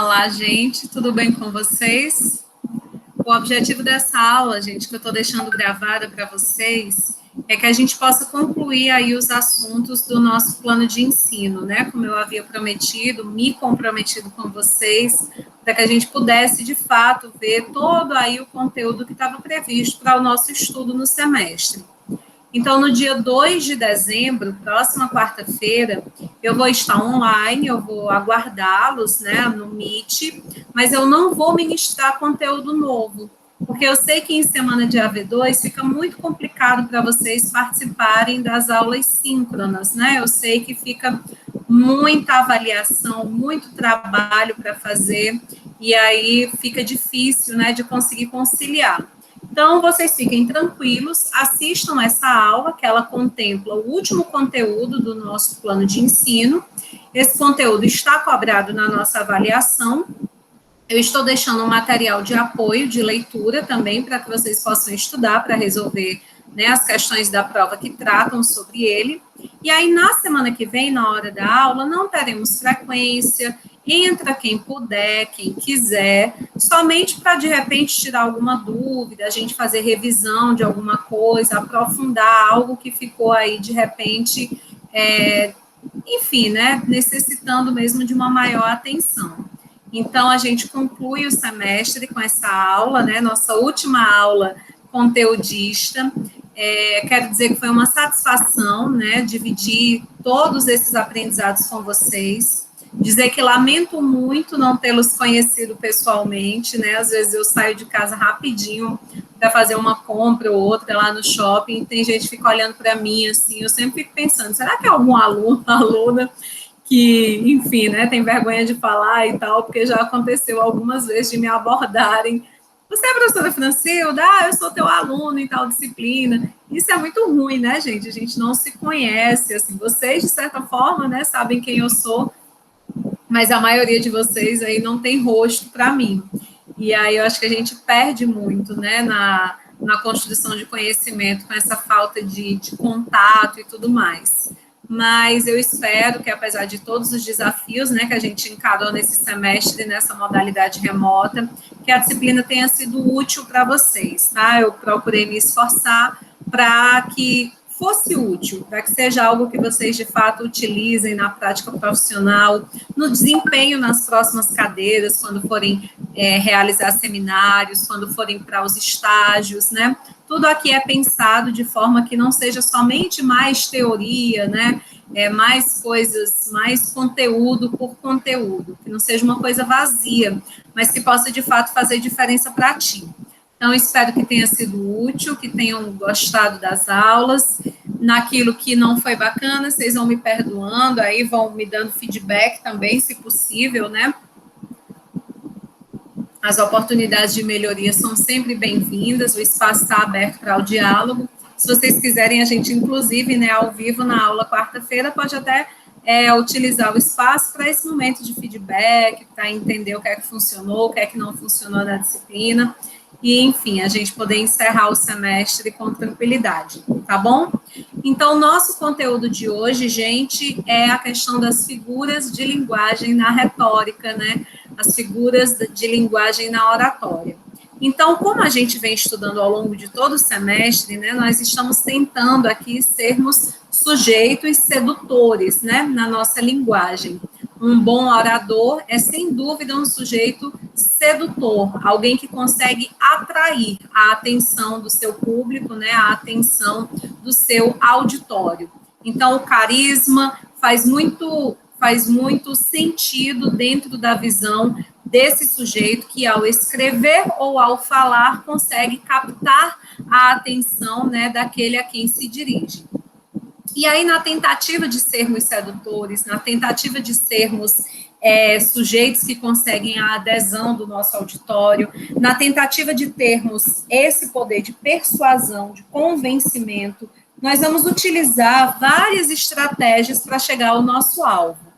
Olá, gente, tudo bem com vocês? O objetivo dessa aula, gente, que eu estou deixando gravada para vocês, é que a gente possa concluir aí os assuntos do nosso plano de ensino, né? Como eu havia prometido, me comprometido com vocês, para que a gente pudesse, de fato, ver todo aí o conteúdo que estava previsto para o nosso estudo no semestre. Então, no dia 2 de dezembro, próxima quarta-feira, eu vou estar online, eu vou aguardá-los, né, no Meet, mas eu não vou ministrar conteúdo novo, porque eu sei que em semana de AV2 fica muito complicado para vocês participarem das aulas síncronas, né? Eu sei que fica muita avaliação, muito trabalho para fazer, e aí fica difícil, né, de conseguir conciliar. Então, vocês fiquem tranquilos, assistam essa aula, que ela contempla o último conteúdo do nosso plano de ensino. Esse conteúdo está cobrado na nossa avaliação. Eu estou deixando um material de apoio, de leitura também, para que vocês possam estudar, para resolver, né, as questões da prova que tratam sobre ele. E aí, na semana que vem, na hora da aula, não teremos frequência, entra quem puder, quem quiser, somente para, de repente, tirar alguma dúvida, a gente fazer revisão de alguma coisa, aprofundar algo que ficou aí, de repente, enfim, né, necessitando mesmo de uma maior atenção. Então, a gente conclui o semestre com essa aula, né, nossa última aula conteudista. Quero dizer que foi uma satisfação, né, dividir todos esses aprendizados com vocês. Dizer que lamento muito não tê-los conhecido pessoalmente, né? Às vezes eu saio de casa rapidinho para fazer uma compra ou outra lá no shopping, e tem gente que fica olhando para mim assim, eu sempre fico pensando, será que é algum aluno, aluna que, enfim, né, tem vergonha de falar e tal, porque já aconteceu algumas vezes de me abordarem. Você é a professora Francilda? Eu sou teu aluno em tal disciplina. Isso é muito ruim, né, gente? A gente não se conhece, assim, vocês, de certa forma, né, sabem quem eu sou, mas a maioria de vocês aí não tem rosto para mim. E aí eu acho que a gente perde muito, né, na construção de conhecimento, com essa falta de contato e tudo mais. Mas eu espero que, apesar de todos os desafios, né, que a gente encarou nesse semestre, nessa modalidade remota, que a disciplina tenha sido útil para vocês, tá? Eu procurei me esforçar para que fosse útil, para que seja algo que vocês, de fato, utilizem na prática profissional, no desempenho nas próximas cadeiras, quando forem realizar seminários, quando forem para os estágios, né? Tudo aqui é pensado de forma que não seja somente mais teoria, né? Mais coisas, mais conteúdo por conteúdo, que não seja uma coisa vazia, mas que possa, de fato, fazer diferença para ti. Então, espero que tenha sido útil, que tenham gostado das aulas. Naquilo que não foi bacana, vocês vão me perdoando, aí vão me dando feedback também, se possível, né? As oportunidades de melhoria são sempre bem-vindas, o espaço está aberto para o diálogo. Se vocês quiserem, a gente, inclusive, né, ao vivo na aula quarta-feira, pode até utilizar o espaço para esse momento de feedback, para entender o que é que funcionou, o que é que não funcionou na disciplina, e, enfim, a gente poder encerrar o semestre com tranquilidade, tá bom? Então, nosso conteúdo de hoje, gente, é a questão das figuras de linguagem na retórica, né? As figuras de linguagem na oratória. Então, como a gente vem estudando ao longo de todo o semestre, né, nós estamos tentando aqui sermos sujeitos sedutores, né, na nossa linguagem. Um bom orador é, sem dúvida, um sujeito sedutor, alguém que consegue atrair a atenção do seu público, né, a atenção do seu auditório. Então, o carisma faz muito sentido dentro da visão desse sujeito que, ao escrever ou ao falar, consegue captar a atenção, né, daquele a quem se dirige. E aí, na tentativa de sermos sedutores, na tentativa de sermos sujeitos que conseguem a adesão do nosso auditório, na tentativa de termos esse poder de persuasão, de convencimento, nós vamos utilizar várias estratégias para chegar ao nosso alvo.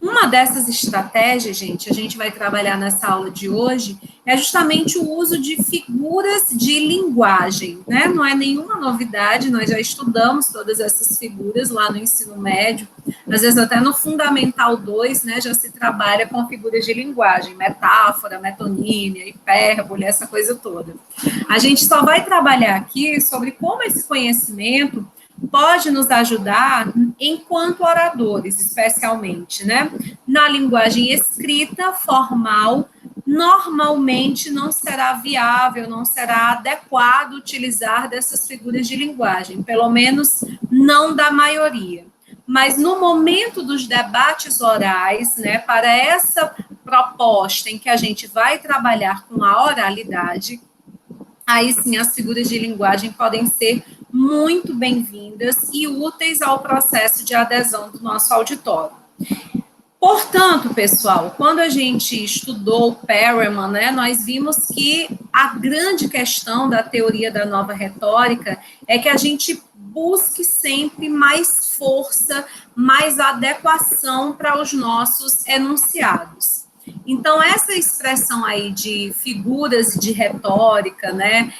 Uma dessas estratégias, gente, a gente vai trabalhar nessa aula de hoje, é justamente o uso de figuras de linguagem, né? Não é nenhuma novidade, nós já estudamos todas essas figuras lá no ensino médio, às vezes até no Fundamental 2, né, já se trabalha com figuras de linguagem, metáfora, metonímia, hipérbole, essa coisa toda. A gente só vai trabalhar aqui sobre como esse conhecimento pode nos ajudar enquanto oradores, especialmente, né? Na linguagem escrita, formal, normalmente não será viável, não será adequado utilizar dessas figuras de linguagem, pelo menos não da maioria. Mas no momento dos debates orais, né, para essa proposta em que a gente vai trabalhar com a oralidade, aí sim as figuras de linguagem podem ser muito bem-vindas e úteis ao processo de adesão do nosso auditório. Portanto, pessoal, quando a gente estudou Perelman, né, nós vimos que a grande questão da teoria da nova retórica é que a gente busque sempre mais força, mais adequação para os nossos enunciados. Então, essa expressão aí de figuras de retórica, né,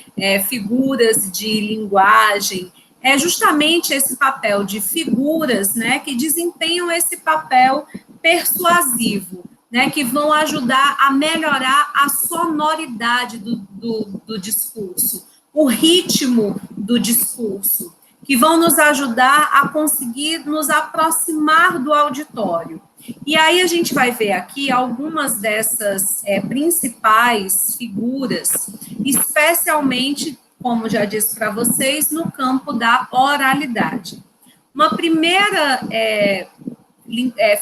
figuras de linguagem, é justamente esse papel de figuras, né, que desempenham esse papel persuasivo, né, que vão ajudar a melhorar a sonoridade do discurso, o ritmo do discurso, que vão nos ajudar a conseguir nos aproximar do auditório. E aí a gente vai ver aqui algumas dessas principais figuras, especialmente, como já disse para vocês, no campo da oralidade. Uma primeira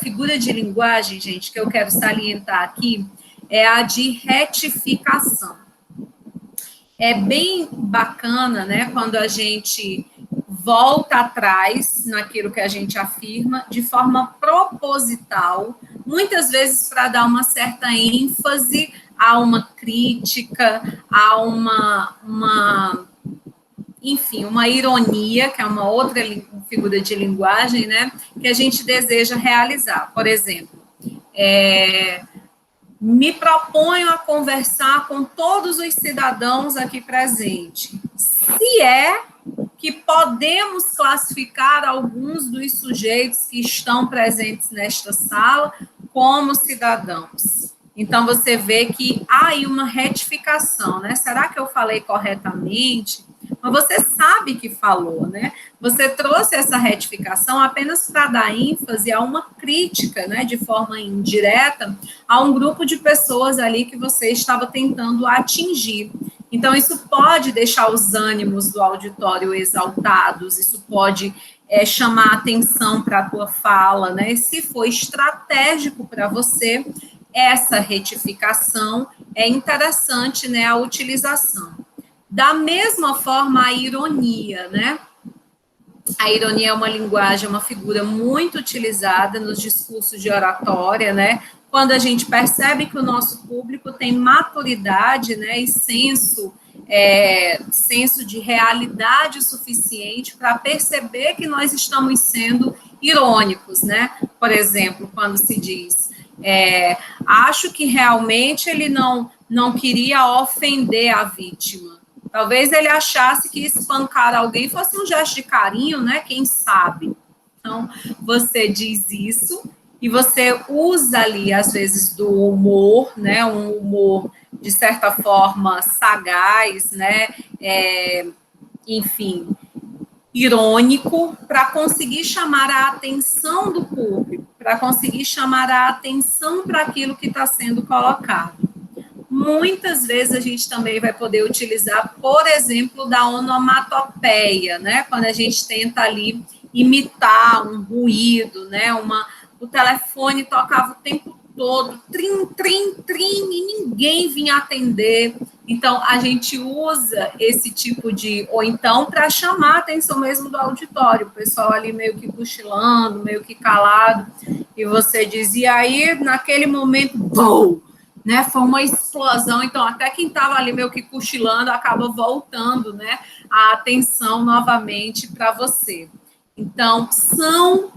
figura de linguagem, gente, que eu quero salientar aqui, é a de retificação. É bem bacana, né, quando a gente volta atrás naquilo que a gente afirma de forma proposital, muitas vezes para dar uma certa ênfase a uma crítica, a enfim, uma ironia, que é uma outra figura de linguagem, né, que a gente deseja realizar. Por exemplo, me proponho a conversar com todos os cidadãos aqui presentes. Se é que podemos classificar alguns dos sujeitos que estão presentes nesta sala como cidadãos. Então, você vê que há aí uma retificação, né? Será que eu falei corretamente? Mas você sabe que falou, né? Você trouxe essa retificação apenas para dar ênfase a uma crítica, né, de forma indireta, a um grupo de pessoas ali que você estava tentando atingir. Então, isso pode deixar os ânimos do auditório exaltados, isso pode chamar atenção para a tua fala, né? Se for estratégico para você, essa retificação é interessante, né, a utilização. Da mesma forma, a ironia, né? A ironia é uma linguagem, uma figura muito utilizada nos discursos de oratória, né? Quando a gente percebe que o nosso público tem maturidade, né, e senso de realidade suficiente para perceber que nós estamos sendo irônicos, né? Por exemplo, quando se diz, acho que realmente ele não queria ofender a vítima. Talvez ele achasse que espancar alguém fosse um gesto de carinho, né? Quem sabe? Então, você diz isso e você usa ali, às vezes, do humor, né? Um humor, de certa forma, sagaz, né? Enfim, irônico, para conseguir chamar a atenção do público, para conseguir chamar a atenção para aquilo que está sendo colocado. Muitas vezes a gente também vai poder utilizar, por exemplo, da onomatopeia, né? Quando a gente tenta ali imitar um ruído, né? O telefone tocava o tempo todo, trim, trim, trim, e ninguém vinha atender. Então, a gente usa esse tipo de... Ou então, para chamar a atenção mesmo do auditório, o pessoal ali meio que cochilando, meio que calado, e você dizia aí, naquele momento, bom! Né, foi uma explosão, então até quem estava ali meio que cochilando acaba voltando, né, a atenção novamente para você. Então, são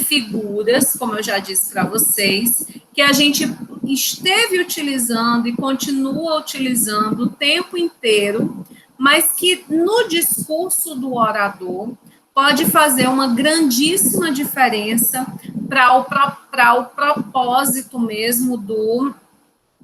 figuras, como eu já disse para vocês, que a gente esteve utilizando e continua utilizando o tempo inteiro, mas que no discurso do orador pode fazer uma grandíssima diferença para o propósito mesmo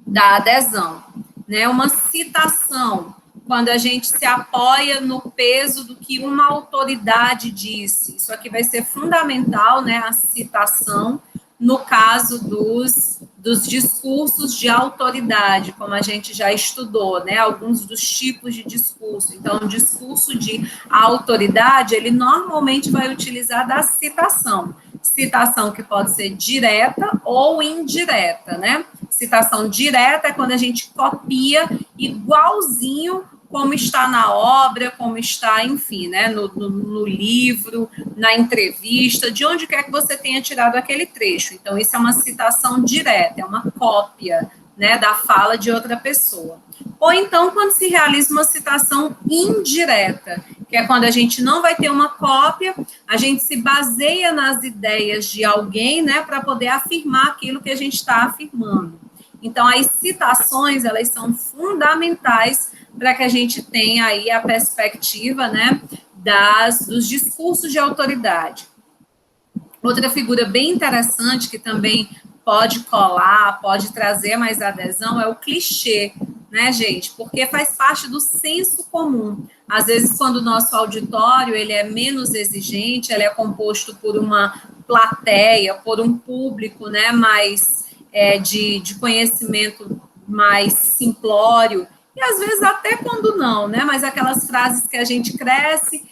da adesão, né? Uma citação, quando a gente se apoia no peso do que uma autoridade disse. Isso aqui vai ser fundamental, né? A citação, no caso dos discursos de autoridade, como a gente já estudou, né? Alguns dos tipos de discurso. Então, o discurso de autoridade, ele normalmente vai utilizar da citação. Citação que pode ser direta ou indireta, né? Citação direta é quando a gente copia igualzinho como está na obra, como está, enfim, né, no livro, na entrevista, de onde quer que você tenha tirado aquele trecho. Então, isso é uma citação direta, é uma cópia, né, da fala de outra pessoa. Ou então, quando se realiza uma citação indireta, que é quando a gente não vai ter uma cópia, a gente se baseia nas ideias de alguém, né, para poder afirmar aquilo que a gente está afirmando. Então, as citações, elas são fundamentais para que a gente tenha aí a perspectiva, né, dos discursos de autoridade. Outra figura bem interessante que também pode colar, pode trazer mais adesão é o clichê, né, gente? Porque faz parte do senso comum. Às vezes, quando o nosso auditório ele é menos exigente, ele é composto por uma plateia, por um público, né, mais de conhecimento mais simplório, e às vezes até quando não, né? Mas aquelas frases que a gente cresce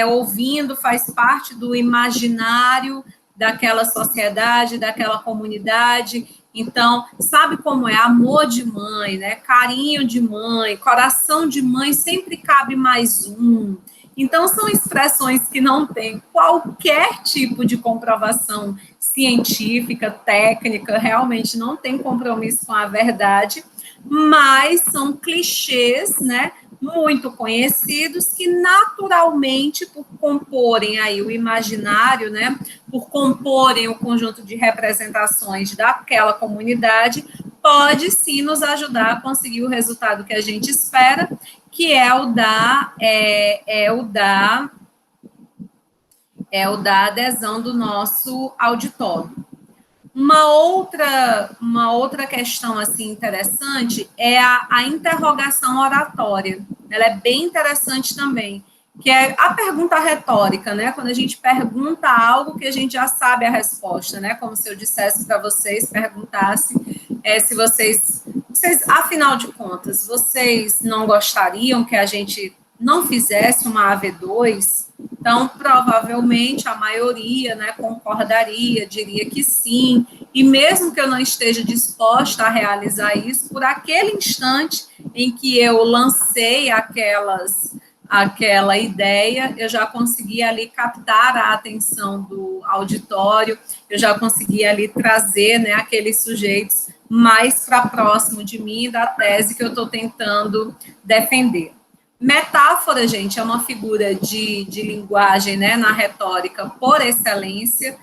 ouvindo, faz parte do imaginário daquela sociedade, daquela comunidade. Então, sabe como é? Amor de mãe, né? Carinho de mãe, coração de mãe, sempre cabe mais um. Então, são expressões que não têm qualquer tipo de comprovação científica, técnica, realmente não tem compromisso com a verdade, mas são clichês, né, muito conhecidos que naturalmente, por comporem aí o imaginário, né, por comporem o conjunto de representações daquela comunidade, pode sim nos ajudar a conseguir o resultado que a gente espera, que é o da adesão do nosso auditório. Uma outra questão assim interessante é a interrogação oratória. Ela é bem interessante também, que é a pergunta retórica, né? Quando a gente pergunta algo que a gente já sabe a resposta, né? Como se eu dissesse para vocês, perguntasse se vocês, afinal de contas, vocês não gostariam que a gente não fizesse uma AV2? Então, provavelmente, a maioria, né, concordaria, diria que sim, e mesmo que eu não esteja disposta a realizar isso, por aquele instante em que eu lancei aquela ideia, eu já consegui ali captar a atenção do auditório, eu já consegui ali trazer, né, aqueles sujeitos mais para próximo de mim, da tese que eu estou tentando defender. Metáfora, gente, é uma figura de linguagem, né, na retórica por excelência,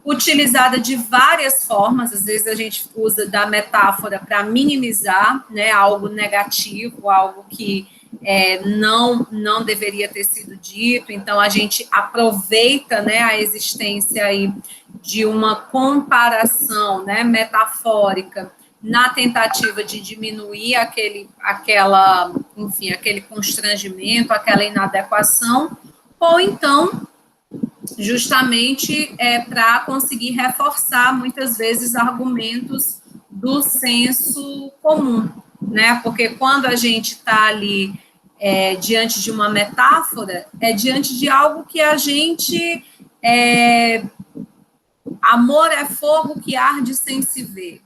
utilizada de várias formas. Às vezes a gente usa da metáfora para minimizar, né, algo negativo, algo que não deveria ter sido dito. Então, a gente aproveita, né, a existência aí de uma comparação, né, metafórica, na tentativa de diminuir aquele constrangimento, aquela inadequação, ou então, justamente, para conseguir reforçar, muitas vezes, argumentos do senso comum, né? Porque quando a gente está ali diante de uma metáfora, é diante de algo que a gente... amor é fogo que arde sem se ver.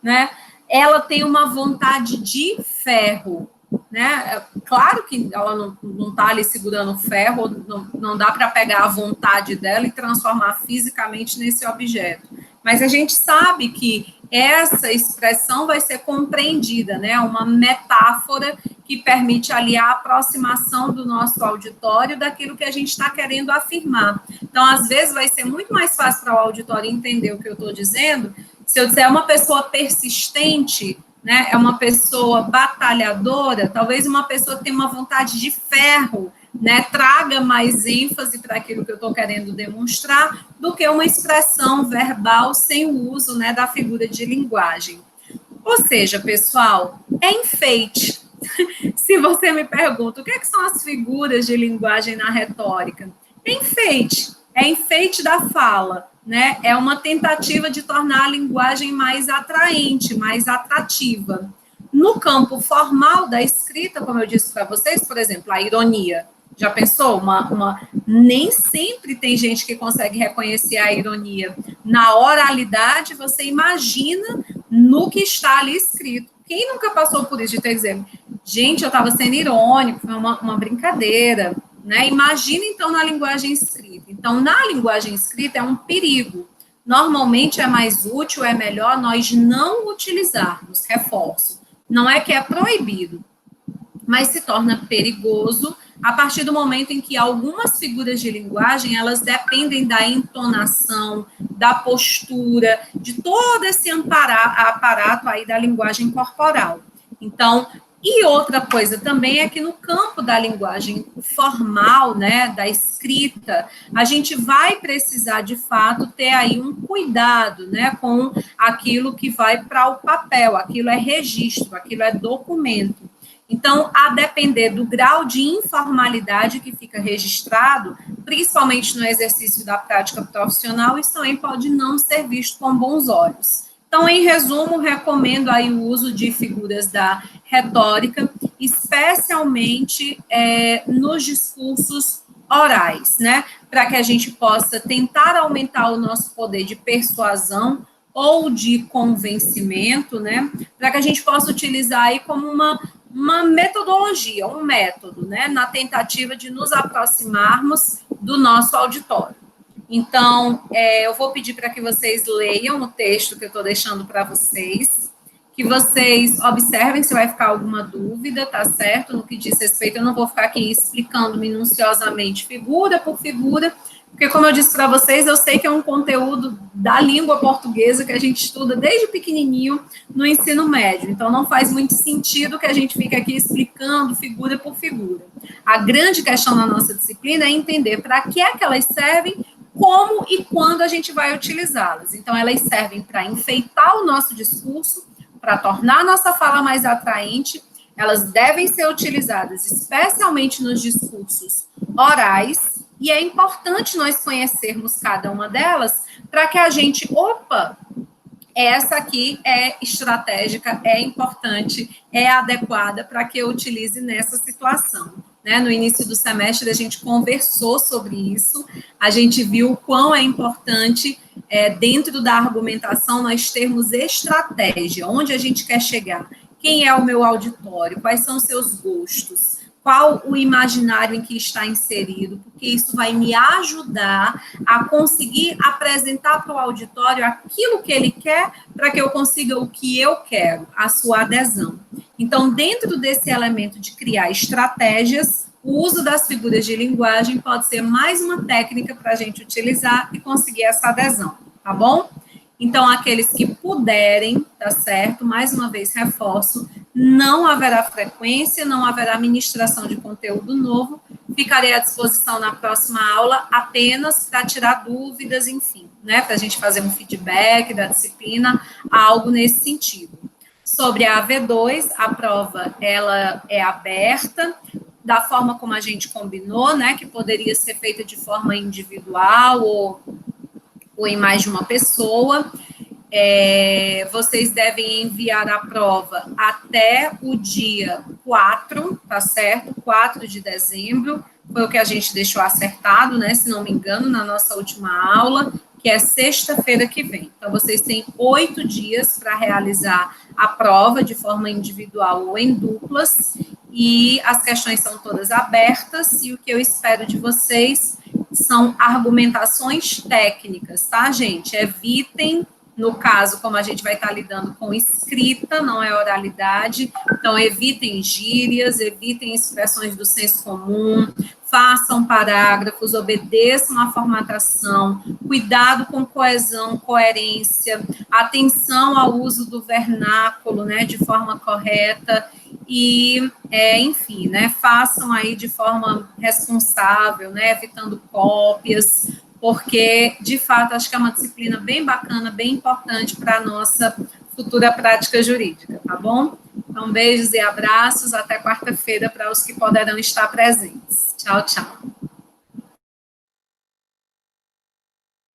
Né? Ela tem uma vontade de ferro, né? Claro que ela não está ali segurando ferro, não dá para pegar a vontade dela e transformar fisicamente nesse objeto. Mas a gente sabe que essa expressão vai ser compreendida, né? Uma metáfora que permite ali a aproximação do nosso auditório daquilo que a gente está querendo afirmar. Então, às vezes, vai ser muito mais fácil para o auditório entender o que eu estou dizendo se eu disser uma pessoa persistente, né, é uma pessoa batalhadora, talvez uma pessoa que tem uma vontade de ferro, né, traga mais ênfase para aquilo que eu estou querendo demonstrar do que uma expressão verbal sem o uso, né, da figura de linguagem. Ou seja, pessoal, é enfeite. Se você me pergunta o que são as figuras de linguagem na retórica, é enfeite da fala, né? É uma tentativa de tornar a linguagem mais atraente, mais atrativa. No campo formal da escrita, como eu disse para vocês, por exemplo, a ironia. Já pensou? Nem sempre tem gente que consegue reconhecer a ironia. Na oralidade, você imagina no que está ali escrito. Quem nunca passou por isso de ter exemplo? Gente, eu estava sendo irônico, foi uma brincadeira, né? Imagina, então, na linguagem escrita. Então, na linguagem escrita é um perigo. Normalmente é mais útil, é melhor nós não utilizarmos, reforço. Não é que é proibido, mas se torna perigoso a partir do momento em que algumas figuras de linguagem, elas dependem da entonação, da postura, de todo esse aparato aí da linguagem corporal. Então, e outra coisa também é que no campo da linguagem formal, né, da escrita, a gente vai precisar, de fato, ter aí um cuidado, né, com aquilo que vai para o papel, aquilo é registro, aquilo é documento. Então, a depender do grau de informalidade que fica registrado, principalmente no exercício da prática profissional, isso também pode não ser visto com bons olhos. Então, em resumo, recomendo aí o uso de figuras da retórica, especialmente nos discursos orais, né? Para que a gente possa tentar aumentar o nosso poder de persuasão ou de convencimento, né? Para que a gente possa utilizar aí como uma metodologia, um método, né? Na tentativa de nos aproximarmos do nosso auditório. Então, eu vou pedir para que vocês leiam o texto que eu estou deixando para vocês, que vocês observem se vai ficar alguma dúvida, tá certo? No que diz respeito, eu não vou ficar aqui explicando minuciosamente, figura por figura, porque, como eu disse para vocês, eu sei que é um conteúdo da língua portuguesa que a gente estuda desde pequenininho no ensino médio, então não faz muito sentido que a gente fique aqui explicando figura por figura. A grande questão na nossa disciplina é entender para que é que elas servem, como e quando a gente vai utilizá-las. Então, elas servem para enfeitar o nosso discurso, para tornar a nossa fala mais atraente, elas devem ser utilizadas especialmente nos discursos orais, e é importante nós conhecermos cada uma delas para que a gente, essa aqui é estratégica, é importante, é adequada para que eu utilize nessa situação. Né? No início do semestre, a gente conversou sobre isso, a gente viu o quão é importante, dentro da argumentação, nós termos estratégia, onde a gente quer chegar, quem é o meu auditório, quais são os seus gostos, qual o imaginário em que está inserido, porque isso vai me ajudar a conseguir apresentar para o auditório aquilo que ele quer, para que eu consiga o que eu quero, a sua adesão. Então, dentro desse elemento de criar estratégias, o uso das figuras de linguagem pode ser mais uma técnica para a gente utilizar e conseguir essa adesão, tá bom? Então, aqueles que puderem, tá certo? Mais uma vez, reforço, não haverá frequência, não haverá ministração de conteúdo novo, ficarei à disposição na próxima aula apenas para tirar dúvidas, enfim, né? Para a gente fazer um feedback da disciplina, algo nesse sentido. Sobre a AV2, a prova, ela é aberta, da forma como a gente combinou, né? Que poderia ser feita de forma individual ou em mais de uma pessoa. Vocês devem enviar a prova até o dia 4, tá certo? 4 de dezembro, foi o que a gente deixou acertado, né? Se não me engano, na nossa última aula, que é sexta-feira que vem. Então, vocês têm 8 dias para realizar a prova de forma individual ou em duplas, e as questões são todas abertas, e o que eu espero de vocês são argumentações técnicas, tá, gente? Evitem No caso, como a gente vai estar lidando com escrita, não é oralidade, então evitem gírias, evitem expressões do senso comum, façam parágrafos, obedeçam à formatação, cuidado com coesão, coerência, atenção ao uso do vernáculo, né, de forma correta e, enfim, né, façam aí de forma responsável, né, evitando cópias, porque, de fato, acho que é uma disciplina bem bacana, bem importante para a nossa futura prática jurídica, tá bom? Então, beijos e abraços, até quarta-feira para os que poderão estar presentes. Tchau, tchau.